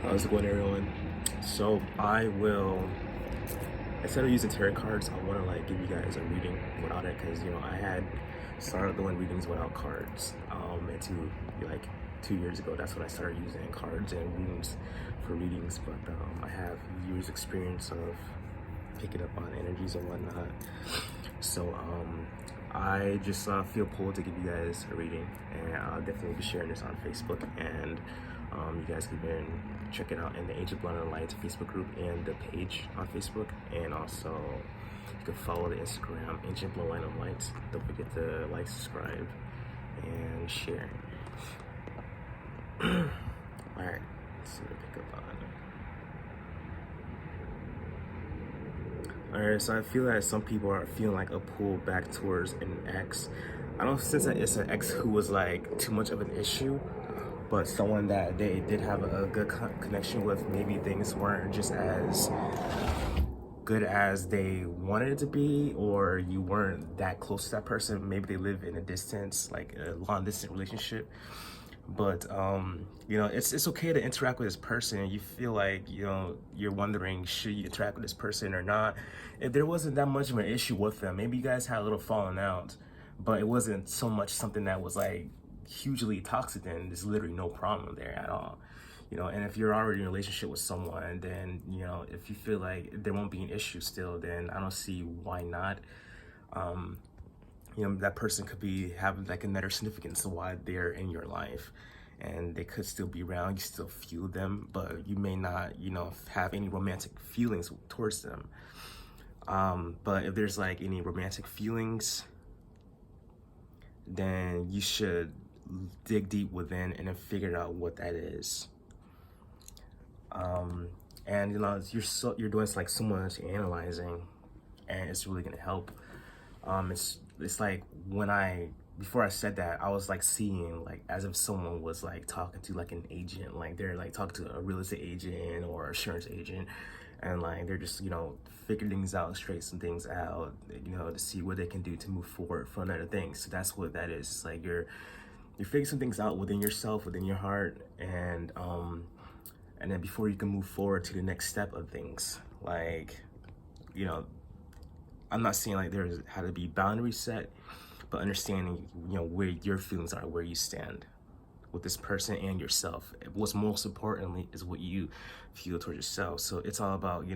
How's it going, everyone? So instead of using tarot cards, I want to like give you guys a reading without it, because I had started doing readings without cards. Into like 2 years ago, that's when I started using cards and runes for readings. But I have years experience of picking up on energies and whatnot. So I just feel pulled to give you guys a reading, and I'll definitely be sharing this on Facebook, and you guys can check it out in the Ancient Blood and Light Facebook group and the page on Facebook, and also you can follow the Instagram Ancient Bloodlineoflight. Don't forget to like, subscribe, and share. All right, let's see what I pick up on. All right, so I feel that some people are feeling like a pull back towards an ex. I don't sense that it's an ex who was like too much of an issue, but someone that they did have a good connection with. Maybe things weren't just as good as they wanted it to be, or you weren't that close to that person. Maybe they live in a distance, like a long distance relationship. But it's okay to interact with this person. You feel like you're wondering, should you interact with this person or not? If there wasn't that much of an issue with them, maybe you guys had a little falling out, but it wasn't so much something that was like hugely toxic. Then there's literally no problem there at all. And if you're already in a relationship with someone, then if you feel like there won't be an issue still, then I don't see why not. That person could be having like another significance of why they're in your life, and they could still be around. You still feel them, but you may not have any romantic feelings towards them. But if there's like any romantic feelings, then you should dig deep within and then figure out what that is. And you're doing like so much analyzing, and it's really gonna help. It's like before I said that, I was like seeing like as if someone was like talking to like an agent, like they're like talking to a real estate agent or insurance agent, and like they're just figuring things out, straighten some things out, to see what they can do to move forward for another thing. So that's what that is. It's like you're figuring some things out within yourself, within your heart, and then before you can move forward to the next step of things, like I'm not saying like there's how to be boundaries set, but understanding where your feelings are, where you stand with this person and yourself. What's most importantly is what you feel towards yourself. So it's all about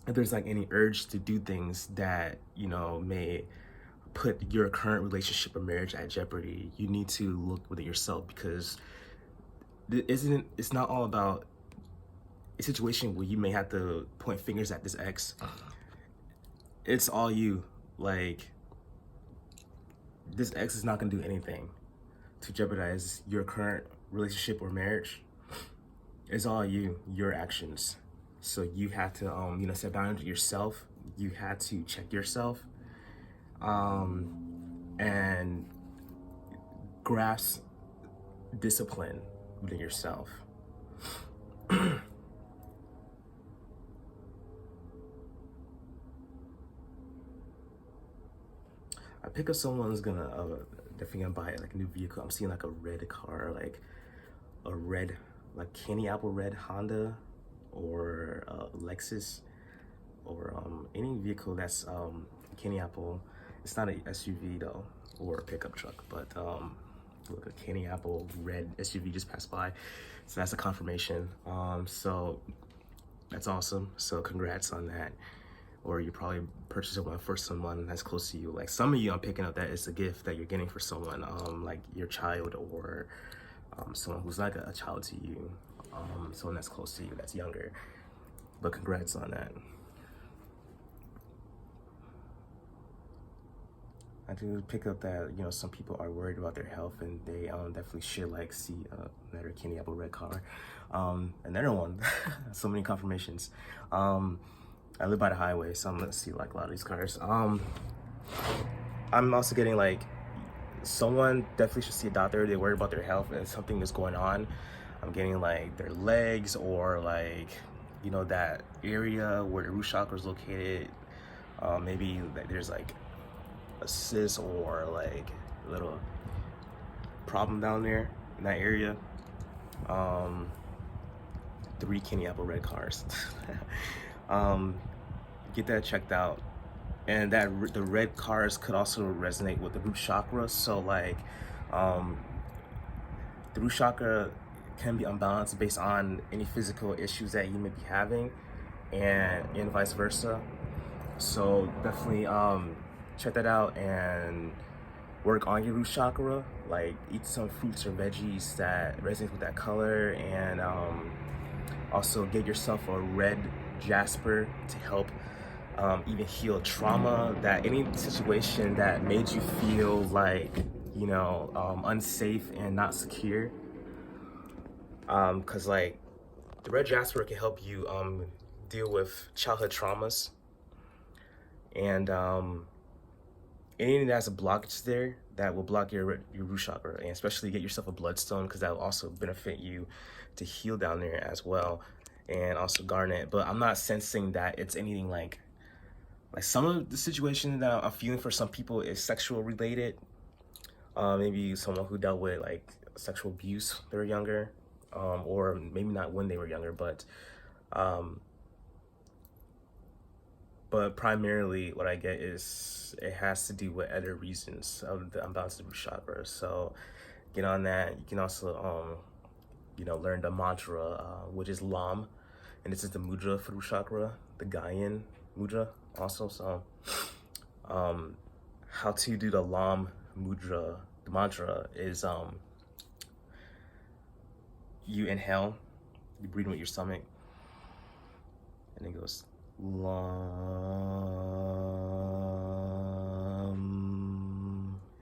if there's like any urge to do things that may put your current relationship or marriage at jeopardy, you need to look within yourself, because it's not all about a situation where you may have to point fingers at this ex. It's all you. Like, this ex is not gonna do anything to jeopardize your current relationship or marriage. It's all you, your actions. So you have to set boundaries yourself. You have to check yourself, and grasp discipline within yourself. I pick up someone's gonna definitely gonna buy like a new vehicle. I'm seeing like a red car, like a red, like candy apple red Honda, or Lexus, or any vehicle that's candy apple. It's not a SUV though, or a pickup truck, but look, a candy apple red SUV just passed by, so that's a confirmation. So that's awesome. So congrats on that. Or you probably purchased one for someone that's close to you. Like some of you, I'm picking up that it's a gift that you're getting for someone, like your child, or someone who's like a child to you, someone that's close to you, that's younger. But congrats on that. I do pick up that some people are worried about their health, and they definitely should like see another candy apple red car. Another one, so many confirmations. I live by the highway, so I'm gonna see like a lot of these cars. I'm also getting like someone definitely should see a doctor. They're worried about their health and something is going on. I'm getting like their legs, or like that area where the root chakra is located. Maybe there's like a cyst or like a little problem down there in that area. 3 candy apple red cars. Get that checked out. And that the red cars could also resonate with the root chakra. So like the root chakra can be unbalanced based on any physical issues that you may be having, and vice versa. So definitely check that out and work on your root chakra. Like eat some fruits or veggies that resonate with that color, and also get yourself a red jasper to help even heal trauma, that any situation that made you feel like, you know, unsafe and not secure. Because like the red jasper can help you deal with childhood traumas, and anything that's a blockage there that will block your root chakra, and especially get yourself a bloodstone, because that will also benefit you to heal down there as well, and also garnet. But I'm not sensing that it's anything like some of the situation that I'm feeling for some people is sexual related. Maybe someone who dealt with like sexual abuse when they were younger, or maybe not when they were younger, but primarily what I get is it has to do with other reasons of the unbalanced root chakra. So get on that. You can also you know, learn the mantra, which is Lam, and this is the mudra for root chakra, the Gaian mudra also. So how to do the Lam mudra, the mantra is you inhale, you breathe with your stomach, and it goes Lam.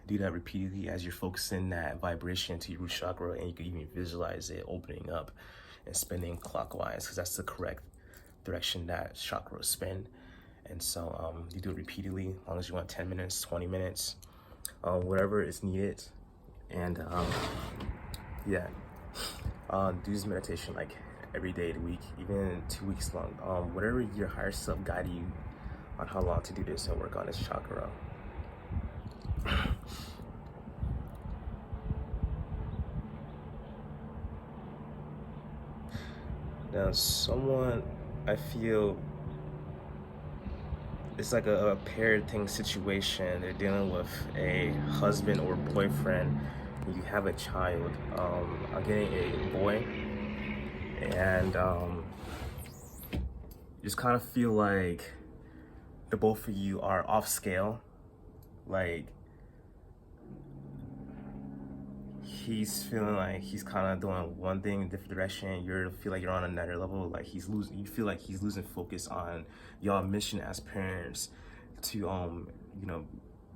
Do that repeatedly as you're focusing that vibration to your root chakra, and you can even visualize it opening up and spinning clockwise, because that's the correct direction that chakras spin. And so you do it repeatedly, as long as you want 10 minutes, 20 minutes, whatever is needed. And yeah, do this meditation like every day of the week, even 2 weeks long. Whatever your higher self guide you on how long to do this and work on this chakra. Now, someone, I feel it's like a parenting situation. They're dealing with a husband or boyfriend. You have a child. I'm getting a boy, and just kind of feel like the both of you are off scale. Like he's feeling like he's kind of doing one thing in a different direction. You feel like you're on another level. Like he's losing. You feel like he's losing focus on y'all mission as parents to you know,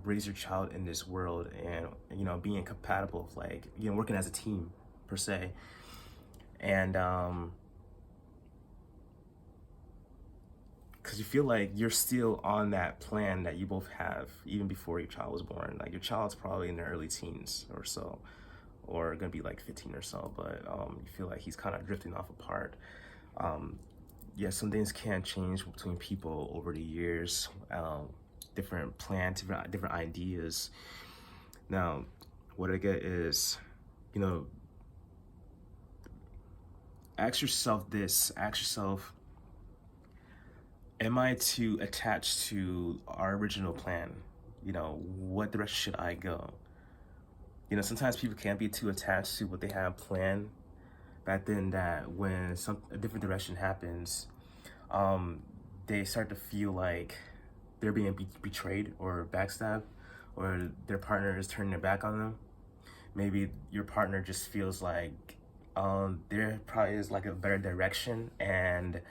raise your child in this world, and you know, being compatible, like, you know, working as a team per se. And because you feel like you're still on that plan that you both have even before your child was born. Like your child's probably in their early teens or so, or gonna be like 15 or so, but you feel like he's kind of drifting off apart. Yeah, some things can change between people over the years, different plans, different ideas. Now, what I get is, you know, ask yourself, am I too attached to our original plan? You know, what direction should I go? You know, sometimes people can't be too attached to what they have planned, but then that when a different direction happens, they start to feel like they're being betrayed or backstabbed, or their partner is turning their back on them. Maybe your partner just feels like there probably is like a better direction, and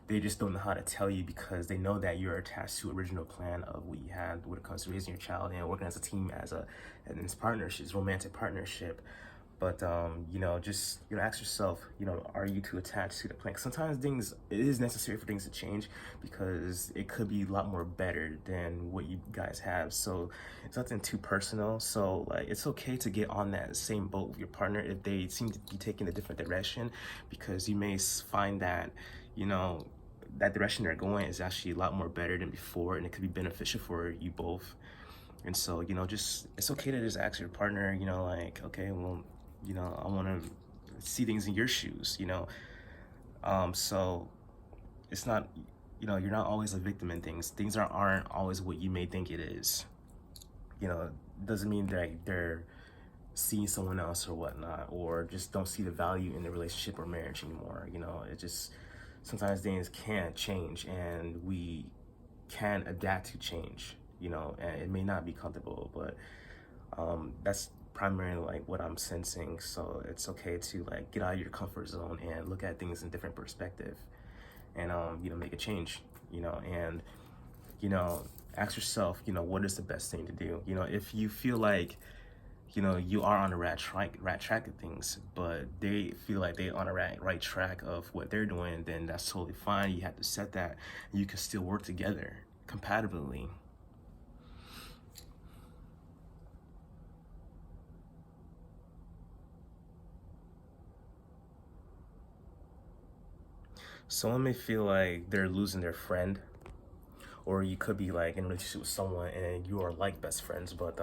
they just don't know how to tell you because they know that you're attached to original plan of what you had when it comes to raising your child and working as a team, as this partnership, this romantic partnership. But you know, just, you know, ask yourself, you know, are you too attached to the plan? Sometimes it is necessary for things to change, because it could be a lot more better than what you guys have. So it's nothing too personal. So like, it's okay to get on that same boat with your partner if they seem to be taking a different direction, because you may find that, you know, that direction they're going is actually a lot more better than before, and it could be beneficial for you both. And so, you know, just, it's okay to just ask your partner, you know, like, okay, well, you know, I want to see things in your shoes, you know. So it's not, you're not always a victim in things. Things aren't always what you may think it is. Doesn't mean that they're seeing someone else or whatnot, or just don't see the value in the relationship or marriage anymore. It just, sometimes things can change, and we can adapt to change, and it may not be comfortable, but that's primarily like what I'm sensing. So it's okay to like get out of your comfort zone and look at things in different perspective, and make a change, and ask yourself, what is the best thing to do. If you feel like you are on the right track of things, but they feel like they're on the right track of what they're doing, then that's totally fine. You have to set that. You can still work together compatibly. Someone may feel like they're losing their friend, or you could be like in a relationship with someone and you are like best friends, but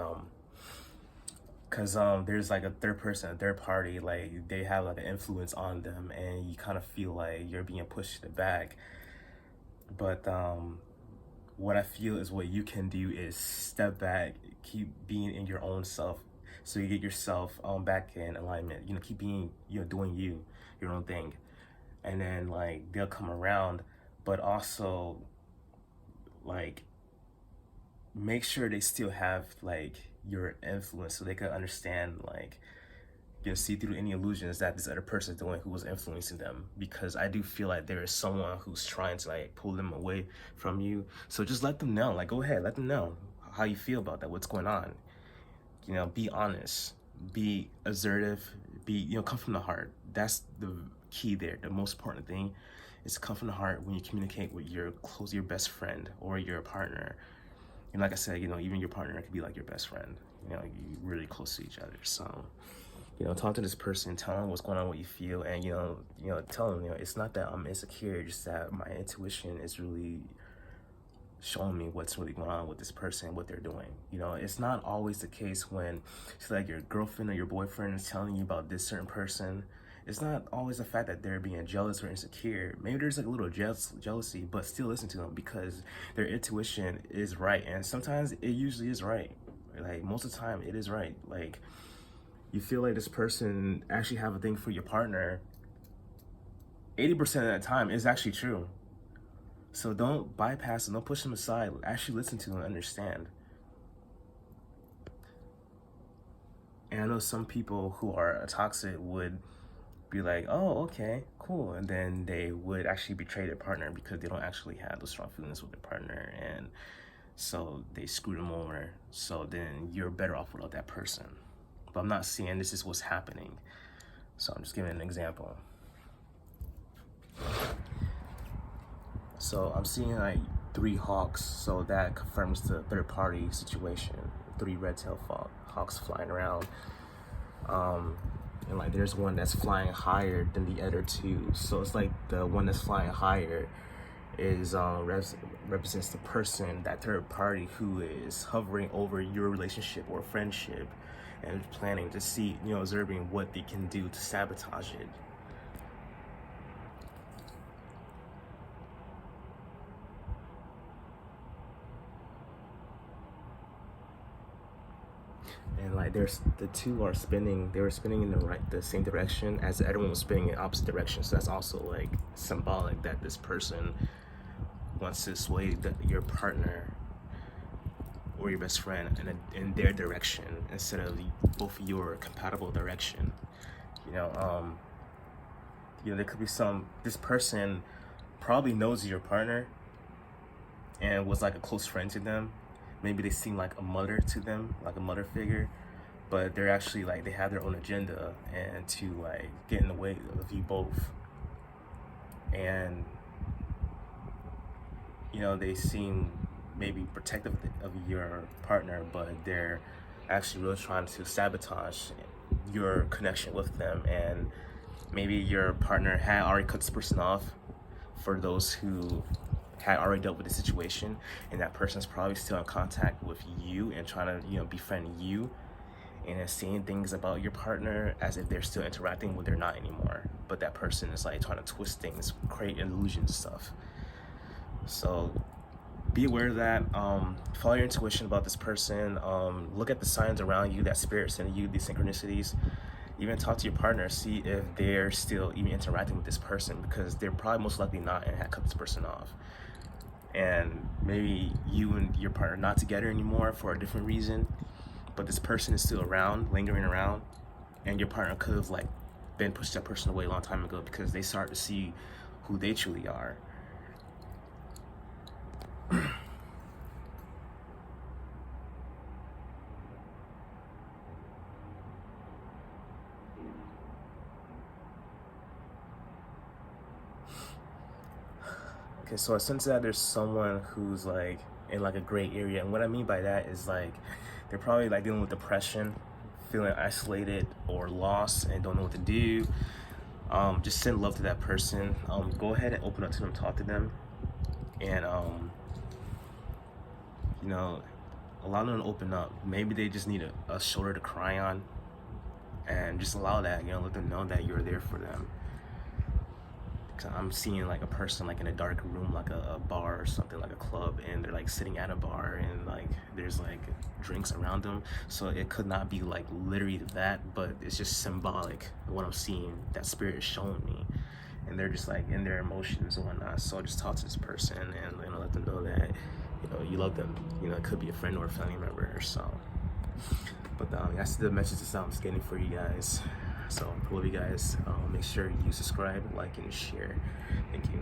because there's like a third person, a third party, like they have like an influence on them, and you kind of feel like you're being pushed to the back. But what I feel is what you can do is step back, keep being in your own self, so you get yourself back in alignment. Keep being, doing your own thing, and then like they'll come around, but also like make sure they still have like your influence, so they can understand, like, see through any illusions that this other person is doing who was influencing them. Because I do feel like there is someone who's trying to like pull them away from you. So just let them know, like, go ahead, let them know how you feel about that, what's going on. Be honest, be assertive, come from the heart. That's the key there. The most important thing is to come from the heart when you communicate with your best friend or your partner. And like I said, even your partner could be like your best friend. You're really close to each other. So, talk to this person, tell them what's going on, what you feel, and tell them, it's not that I'm insecure, just that my intuition is really showing me what's really going on with this person, what they're doing. It's not always the case when it's like your girlfriend or your boyfriend is telling you about this certain person. It's not always the fact that they're being jealous or insecure. Maybe there's like a little jealousy, but still listen to them, because their intuition is right. And sometimes it usually is right. Like most of the time it is right. Like you feel like this person actually have a thing for your partner. 80% of the time is actually true. So don't bypass them, don't push them aside. Actually listen to them and understand. And I know some people who are toxic would be like, oh, okay, cool. And then they would actually betray their partner because they don't actually have those strong feelings with their partner. And so they screw them over. So then you're better off without that person. But I'm not saying this is what's happening. So I'm just giving an example. So I'm seeing like 3 hawks. So that confirms the third party situation. 3 red-tailed hawks flying around. And like there's one that's flying higher than the other 2. So it's like the one that's flying higher is represents the person, that third party, who is hovering over your relationship or friendship and planning to see, observing what they can do to sabotage it. And like there's the 2 are spinning, they were spinning in the same direction as the other one was spinning in opposite directions. So that's also like symbolic that this person wants to sway your partner or your best friend in their direction instead of both of your compatible direction. There could be this person probably knows your partner and was like a close friend to them. Maybe they seem like a mother to them, like a mother figure, but they're actually like, they have their own agenda and to like get in the way of you both. And they seem maybe protective of your partner, but they're actually really trying to sabotage your connection with them. And maybe your partner had already cut this person off for those who had already dealt with the situation, and that person's probably still in contact with you and trying to befriend you. and then saying things about your partner as if they're still interacting when they're not anymore, but that person is like trying to twist things, create illusions and stuff. So be aware of that. Follow your intuition about this person. Look at the signs around you that spirit sending you, these synchronicities. Even talk to your partner, see if they're still even interacting with this person, because they're probably most likely not and have cut this person off. And maybe you and your partner are not together anymore for a different reason, but this person is still around, lingering around, and your partner could have like been pushed that person away a long time ago because they start to see who they truly are. Okay, so I sense that there's someone who's like in like a gray area, and what I mean by that is like they're probably like dealing with depression, feeling isolated or lost and don't know what to do. Just send love to that person. Go ahead and open up to them, talk to them, and you know, allow them to open up. Maybe they just need a shoulder to cry on, and just allow that, you know, let them know that you're there for them. Cause I'm seeing like a person like in a dark room, like a bar or something, like a club, and they're like sitting at a bar and like there's like drinks around them. So it could not be like literally that, but it's just symbolic of what I'm seeing that spirit is showing me. And they're just like in their emotions and whatnot. So just talk to this person and, you know, let them know that, you know, you love them. You know, it could be a friend or a family member or so. But that's the message that I'm getting for you guys. So I love you guys. Make sure you subscribe, like, and share. Thank you.